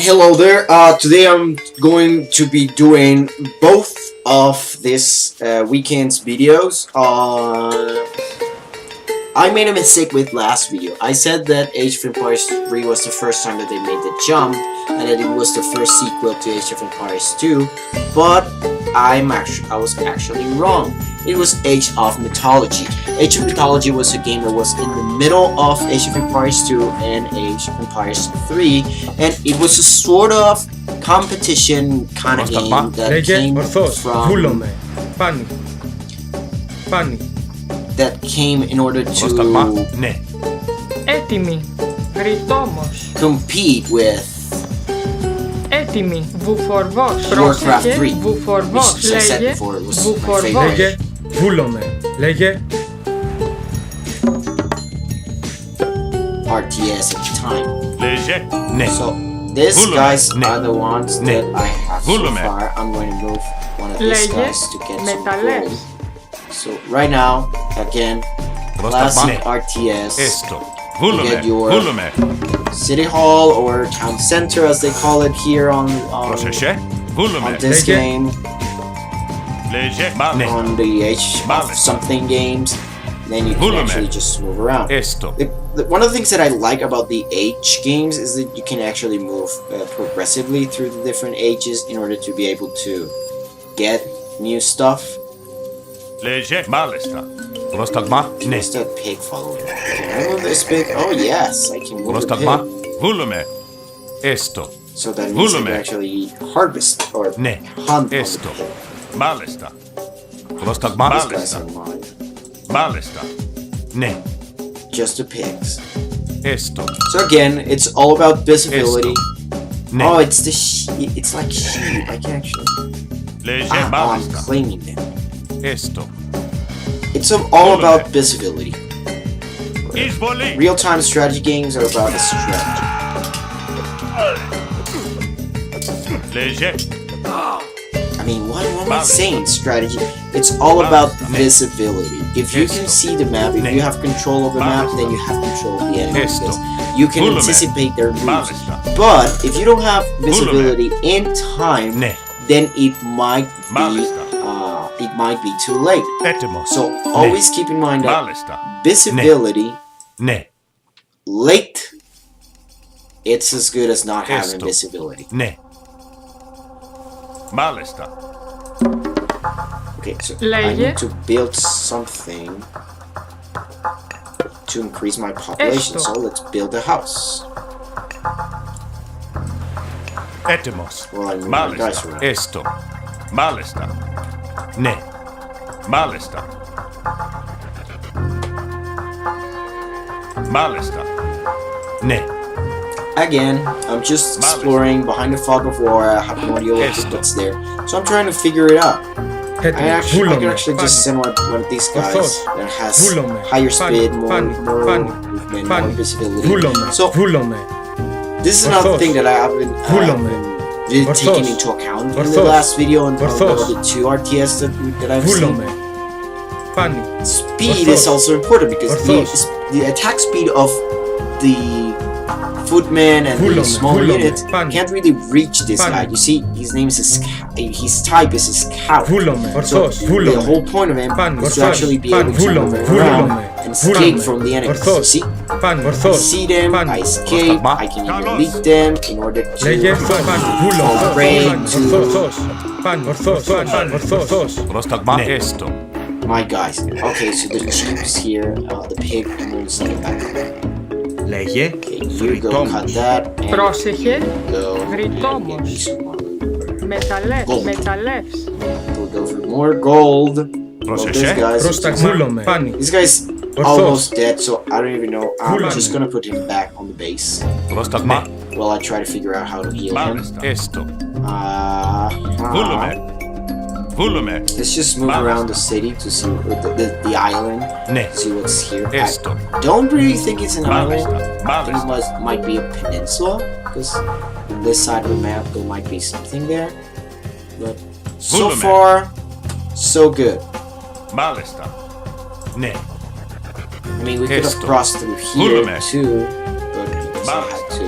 Hello there. Today I'm going to be doing both of this weekend's videos. I made a mistake with last video. I said that Age of Empires 3 was the first time that they made the jump, and that it was the first sequel to Age of Empires 2, but I was actually wrong. It was Age of Mythology. Age of Mythology was a game that was in the middle of Age of Empires 2 and Age of Empires 3, and it was a sort of competition kind of game that came came in order to compete with Warcraft 3, which I said before it was my favorite. RTS at the time. So these guys are the ones that I have so far. I'm going to move one of these guys to get some gold. So right now, again, classic RTS. You get your city hall or town center, as they call it here on this game. On the Age of something games, then you can actually just move around. One of the things that I like about the Age games is that you can actually move progressively through the different ages in order to be able to get new stuff. Is that pig following me? Can I move this pig? Oh yes, I can move the pig. So that means I can actually harvest or hunt on the pig. Just the pigs. So again, it's all about visibility. Oh, it's the it's like sheep. I can actually. I'm claiming them. It's all about visibility. Real-time strategy games are about the strategy. I mean, what am I saying? Strategy. It's all about visibility. If you can see the map, if you have control of the map, then you have control of the enemies. You can anticipate their moves. But if you don't have visibility in time, then it might be too late. So always keep in mind that visibility late, it's as good as not having visibility. Okay, so I need to build something to increase my population, so let's build a house. Well, I mean, my guys around. Again, I'm just exploring behind the fog of war. I have no idea what's there, so I'm trying to figure it out. I can actually just send one of these guys that has higher speed, more movement, more visibility. So this is another thing that I have been taking into account in the last video and the two RTS that I've seen. Speed is also important because the attack speed of the footman and the small unit can't really reach this guy. You see, his name is his type is a scout. So the whole point of him is to actually be able to move around and escape from the enemies. You see, I see them, I escape, I can even lead them in order to fall prey to my guys. Okay, so the jeep's here, the pig, and we'll send it back. Okay, you go cut that, and we'll go for more gold. Well, this guy's almost dead, so I don't even know. I'm just gonna put him back on the base while I try to figure out how to heal him. Let's just move around the city to see the island, see what's here. I don't really think it's an island. I think it might be a peninsula, because on this side of the map there might be something there. But so far, so good. I mean, we could have crossed through here too, but I had to.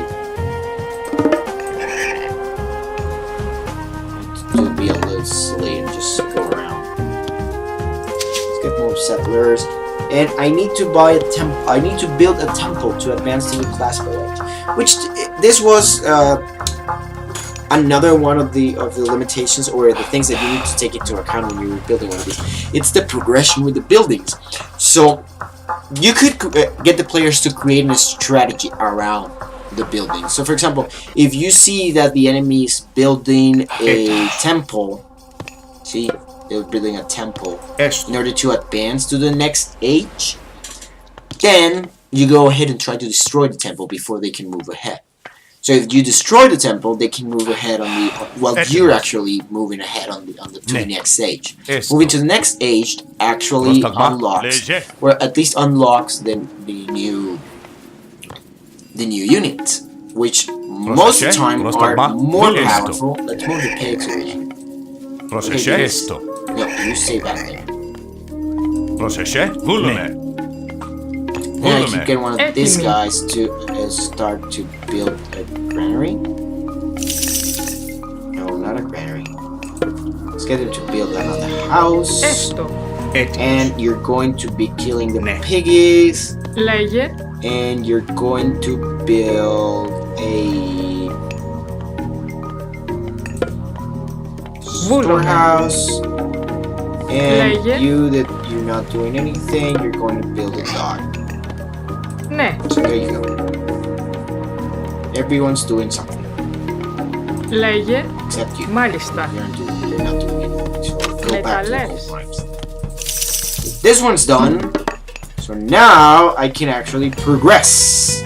of settlers, and I need to buy a temple. I need to build a temple to advance to the classical age. Which this was another one of the limitations or the things that you need to take into account when you're building one of these. It's the progression with the buildings. So you could get the players to create a strategy around the building. So for example, if you see that the enemy is building a temple, see, they're building a temple in order to advance to the next age, then you go ahead and try to destroy the temple before they can move ahead. So if you destroy the temple, they can move ahead on the while you're actually moving ahead on the to the next stage. Moving to the next stage actually unlocks, or at least unlocks the new units, which most of the time are more powerful. Let's move the pigs over here. Okay, no, you stay back there. And I keep getting one of these guys to start to build a granary. No, not a granary. Let's get him to build another house. And you're going to be killing the piggies. And you're going to build a storehouse. And you that you're not doing anything, you're going to build a dock. So there you go. Everyone's doing something. Except you. You're not doing anything. So go back to the old lines. This one's done. So now I can actually progress.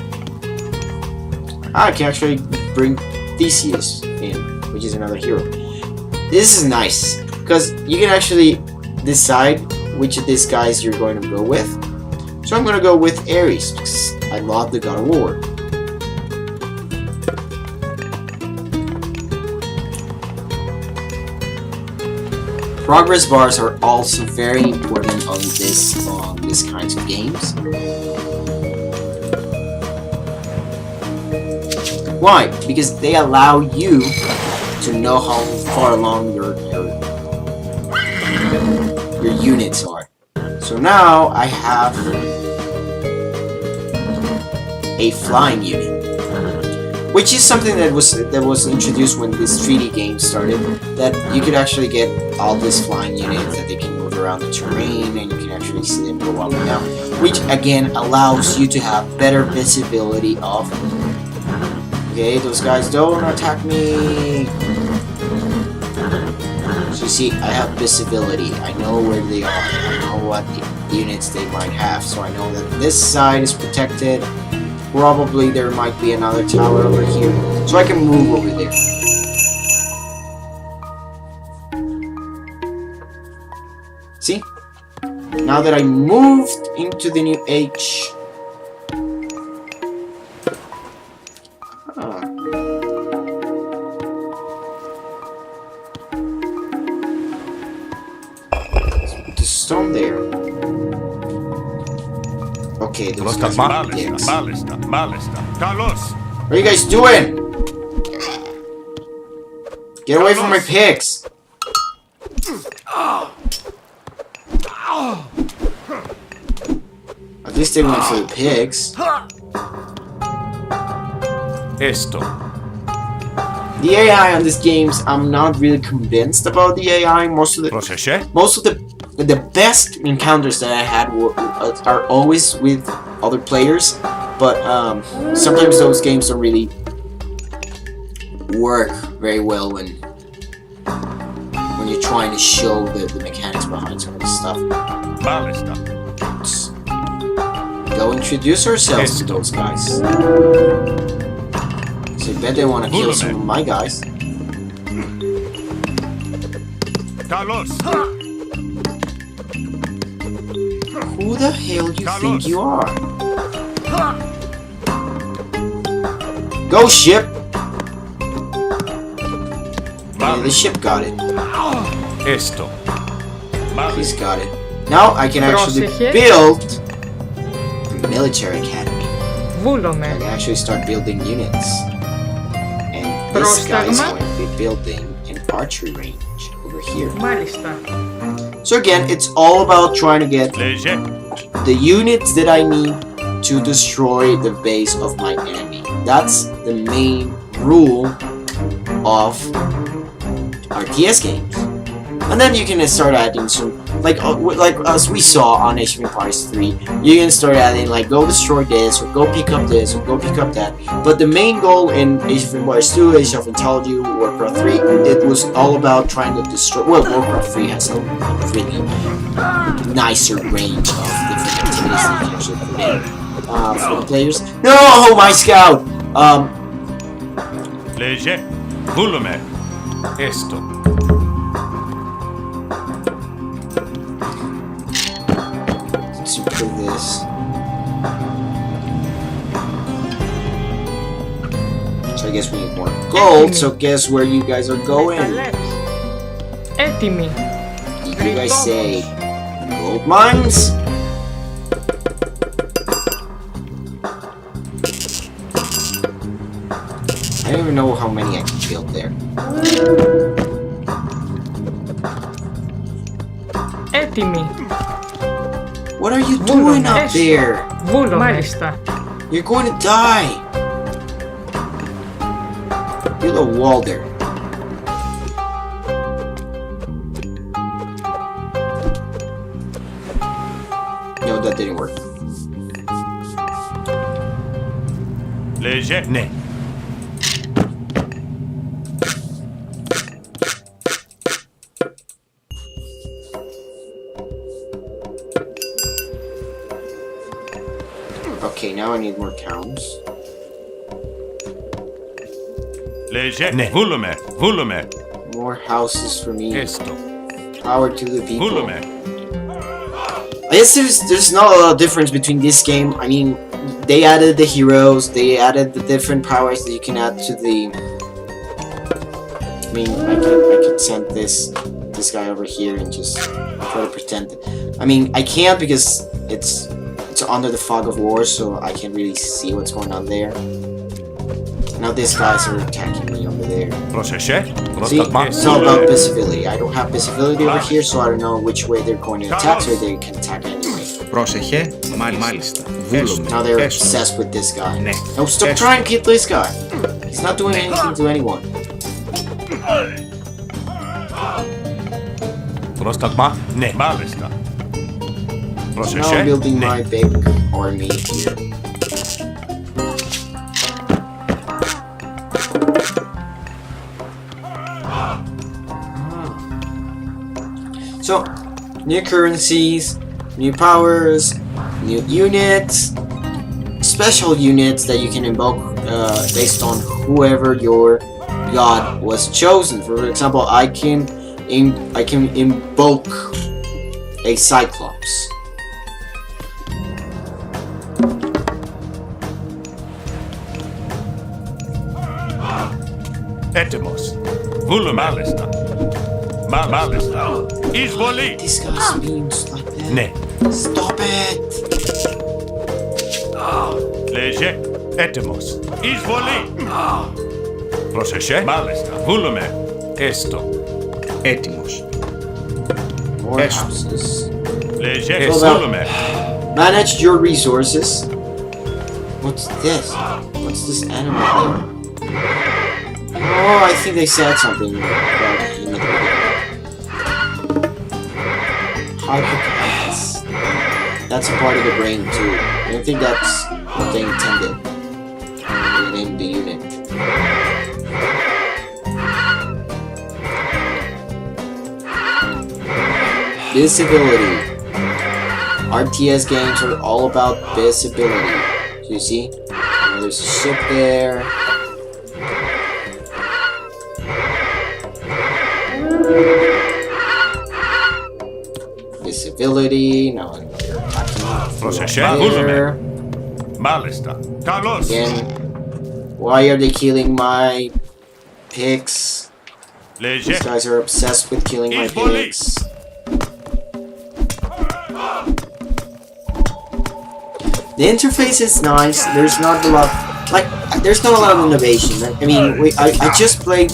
I can actually bring Theseus in, which is another hero. This is nice because you can actually decide which of these guys you're going to go with. So I'm going to go with Ares because I love the God of War. Progress bars are also very important on this kinds of games. Why? Because they allow you to know how far along your units are. So now I have a flying unit, which is something that was introduced when this 3D game started. That you could actually get all these flying units that they can move around the terrain, and you can actually see them go up and down, which again allows you to have better visibility of. Okay, those guys don't attack me. So you see, I have visibility. I know where they are. I know what units they might have. So I know that this side is protected. Probably there might be another tower over here. So I can move over there. See? Now that I moved into the new age. The stone there. Okay, those guys are dicks. What are you guys doing? Get away from my pigs! At least they went for the pigs. The AI on these games, I'm not really convinced about the AI. Most of the best encounters that I had are always with other players, but sometimes those games don't really work very well when you're trying to show the mechanics behind some of this stuff. Let's go introduce ourselves to those guys. So I bet they want to kill some of my guys. Who the hell do you think you are? Go, ship! Yeah, the ship got it. He's got it. Now I can actually build a military academy. I can actually start building units. And this guy is going to be building an archery range over here. So again, it's all about trying to get the units that I need to destroy the base of my enemy. That's the main rule of RTS games. And then you can start adding some, like as we saw on Age of Empires 3, you can start adding like go destroy this, or go pick up this, or go pick up that. But the main goal in Age of Empires 2, Age of Mythology, Warcraft 3, it was all about trying to destroy. Well, Warcraft 3 has a really nicer range of different activities that you can actually put in for the players. No, my scout. Leje, volume, esto. To put this. So I guess we need more gold. So guess where you guys are going? Έτοιμοι. Did you guys say gold mines? I don't even know how many I can build there. Έτοιμοι. What are you doing up there? Βούλο. Μάλιστα. You're going to die. Build a wall there. No, that didn't work. Leje, ne. Okay, now I need more towns. Leje, ne. Volume, volume, More houses for me. esto. Power to the people. Volume. I guess there's not a lot of difference between this game. I mean, they added the heroes, they added the different powers that you can add to the. I mean, I could send this guy over here and just try to pretend. I mean, I can't because it's under the fog of war, so I can't really see what's going on there. Now these guys are attacking me over there. Πρόσεχε, See, it's all about visibility. I don't have visibility over here, so I don't know which way they're going to attack, so they can attack anyway. Πρόσεχε, μάλιστα. Βούλομαι. Now they're obsessed with this guy. Ναι. No, stop trying to kill this guy. He's not doing anything to anyone. Πρόσταγμα, ναι, μάλιστα. Now Πρόσεχε, I'm building ναι. my big army here. So, new currencies, new powers, new units, special units that you can invoke based on whoever your god was chosen. For example, I can invoke a Cyclops. Έτοιμος. Βούλουμε. Μάλιστα. Μάλιστα. Εισβολή. This guy's being like that. Ναι. Stop it! Leje, έτοιμος. Εισβολή. Πρόσεχε. Μάλιστα. Βούλουμε. Έστω. Έτοιμος. More Yes. houses. Leje, Well, βούλουμε. Manage your resources. What's this? What's this animal there? Oh, I think they said something about it in the Hypocampus. That's a part of the brain too. I don't think that's what they intended in the unit. Visibility. RTS games are all about visibility. So you see, there's a ship there. Visibility. Now they're attacking Πρόσεχε. there. Βούλουμε. Μάλιστα. Καλώς. Again, why are they killing my pigs? Leje, These guys are obsessed with killing my pigs. The interface is nice. There's not a lot, there's not a lot of innovation. I mean, I just played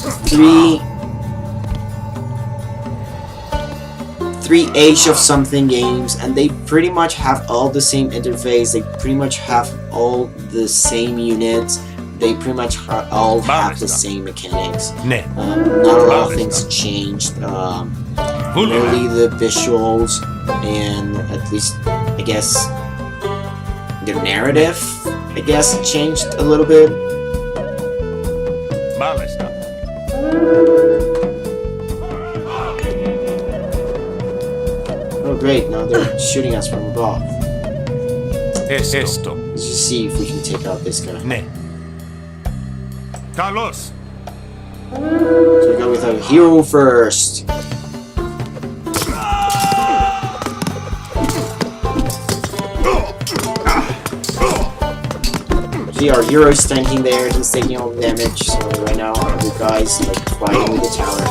3 Age of something games, and they pretty much have all the same interface. They pretty much have all the same units. They pretty much all have the same mechanics. Not a lot of things changed. Really the visuals and at least, I guess, the narrative, I guess, changed a little bit. Μάλιστα. Oh great, now they're shooting us from above. Esto. Let's just see if we can take out this guy. Ναι. Καλώς. So we go with our hero first. See, our hero is standing there, he's taking all the damage, so right now the guy's like fighting with the tower.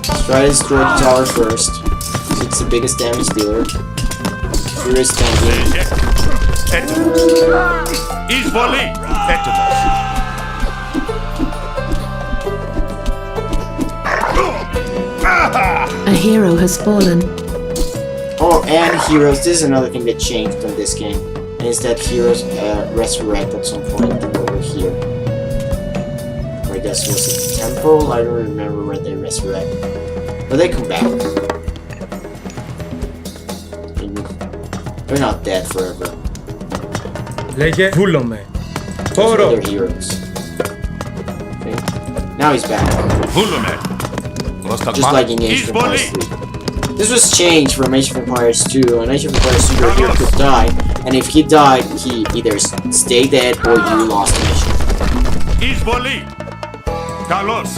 Let's try to destroy the tower first. It's the biggest damage dealer. Hero is standing. Λέγε. Έτοιμος. Εισβολή. Έτοιμος. A hero has fallen. Oh, and heroes, this is another thing that changed in this game. And it's that heroes resurrect at some point over here. Or I guess it was a temple, I don't remember where they resurrect. But they come back. They're not dead forever. Λέγε βούλομαι. Those are Πόρο. their heroes. Okay. Now he's back. Βούλουμε. Just like in Age of Empires 3. This was changed from Age of Empires 2. In Age of Empires 2, your hero could die, and if he died, he either stay dead or you lost the mission. Εισβολή. Καλώς.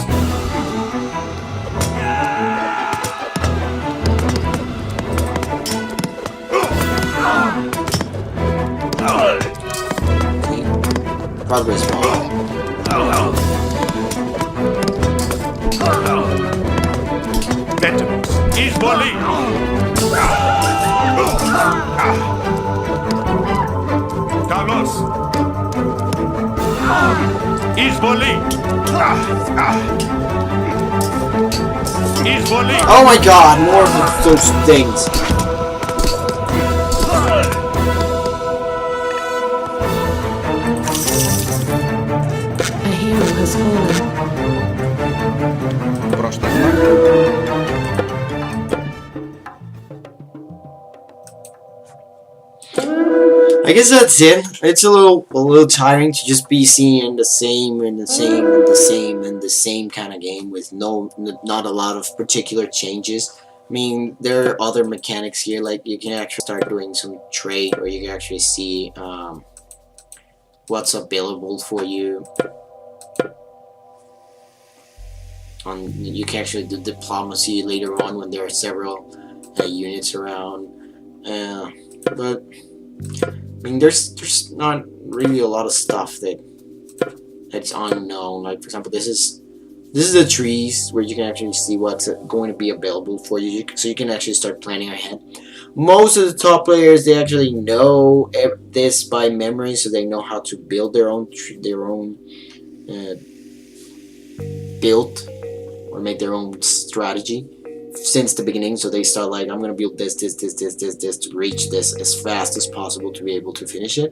Progress bar. Έτοιμος. Εισβολή. Καλώς. Εισβολή. Εισβολή. Oh my god, more of those things. A hero has fallen. Πρόσταγμα. I guess that's it. It's a little tiring to just be seeing the same and the same and the same and the same kind of game with not a lot of particular changes. I mean, there are other mechanics here, like you can actually start doing some trade, or you can actually see what's available for you. You can actually do diplomacy later on when there are several units around. But I mean, there's not really a lot of stuff that's unknown. Like for example, this is the trees where you can actually see what's going to be available for you, so you can actually start planning ahead. Most of the top players, they actually know this by memory, so they know how to build their own build or make their own strategy since the beginning. So they start like, I'm gonna build this to reach this as fast as possible to be able to finish it.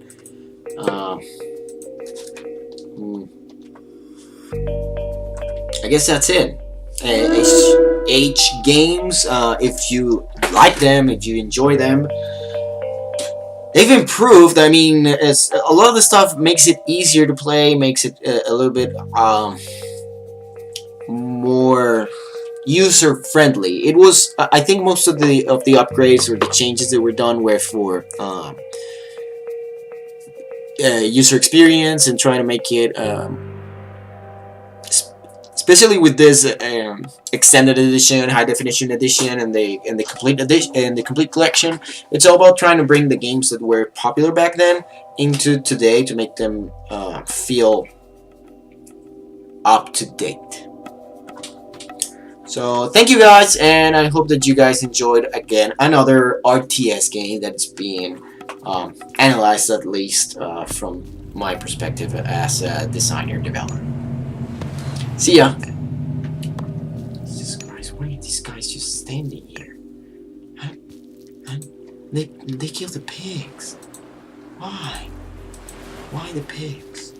I guess that's it. H games, if you like them, if you enjoy them, they've improved. I mean, a lot of the stuff makes it easier to play, makes it a little bit more user friendly. It was, I think, most of the upgrades or the changes that were done were for user experience and trying to make it, especially with this extended edition, high definition edition, and the complete edition and the complete collection. It's all about trying to bring the games that were popular back then into today to make them feel up to date. So thank you guys, and I hope that you guys enjoyed again another RTS game that's being analyzed, at least from my perspective as a designer developer. See ya. Jesus Christ, why are these guys just standing here? They killed the pigs. Why? Why the pigs?